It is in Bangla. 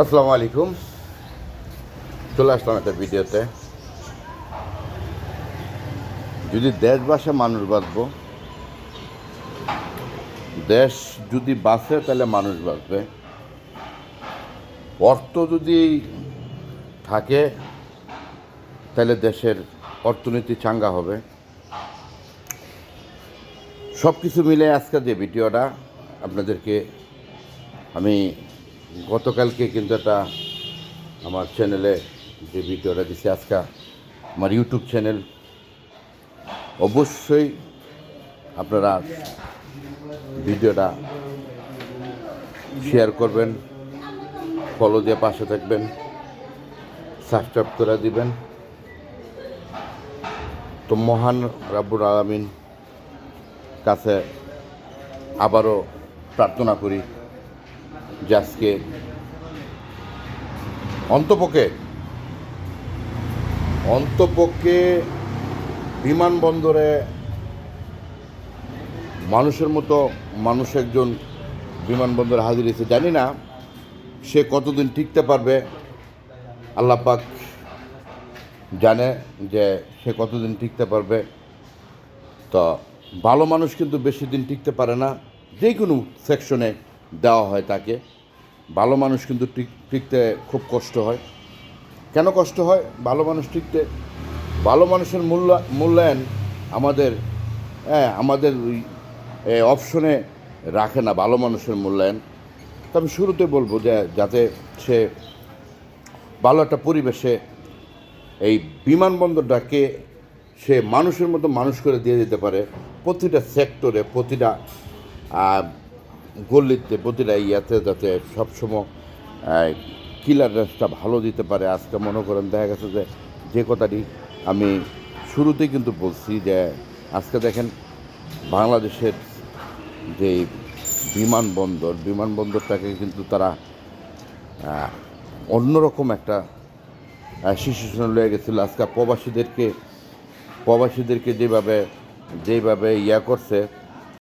আসসালামু আলাইকুম। চলে আসলাম একটা ভিডিওতে। যদি দেশ বাসে মানুষ বাঁচব, দেশ যদি বাঁচে তাহলে মানুষ বাঁচবে। অর্থ যদি থাকে তাহলে দেশের অর্থনীতি চাঙ্গা হবে। সব কিছু মিলে আজকে যে ভিডিওটা আপনাদেরকে আমি গতকালকে কিন্তু একটা আমার চ্যানেলে যে ভিডিওটা দিচ্ছি, আজকে আমার ইউটিউব চ্যানেল, অবশ্যই আপনারা ভিডিওটা শেয়ার করবেন, ফলো দিয়ে পাশে থাকবেন, সাবস্ক্রাইব করে দিবেন। তো মহান রাব্বুল আলামিন কাছে আবারও প্রার্থনা করি যে আজকে অন্তপক্ষে বিমানবন্দরে মানুষের মতো মানুষ একজন বিমানবন্দরে হাজির হয়েছে। জানি না সে কতদিন টিকতে পারবে, আল্লাহ পাক জানে যে সে কতদিন টিকতে পারবে। তো ভালো মানুষ কিন্তু বেশি দিন টিকতে পারে না, যে কোনো সেকশনে দেওয়া হয় তাকে। ভালো মানুষ কিন্তু টিকতে খুব কষ্ট হয়। কেন কষ্ট হয় ভালো মানুষ টিকতে? ভালো মানুষের মূল্যায়ন আমাদের ওই অপশনে রাখে না ভালো মানুষের মূল্যায়ন। তো আমি শুরুতে বলবো যে যাতে সে ভালো একটা পরিবেশে এই বিমানবন্দরটাকে সে মানুষের মতো মানুষ করে দিয়ে দিতে পারে। প্রতিটা সেক্টরে, প্রতিটা গল্লিতে, প্রতিটা ইয়াতে যাতে সবসময় ক্লিয়ারেন্সটা ভালো দিতে পারে। আজকে মনে করেন দেখা গেছে যে কথাটি আমি শুরুতেই কিন্তু বলছি যে আজকে দেখেন বাংলাদেশের যে বিমানবন্দরটাকে কিন্তু তারা অন্যরকম একটা সিচুয়েশন লয়ে গেছিলো। আজকে প্রবাসীদেরকে যেভাবে ইয়া করছে,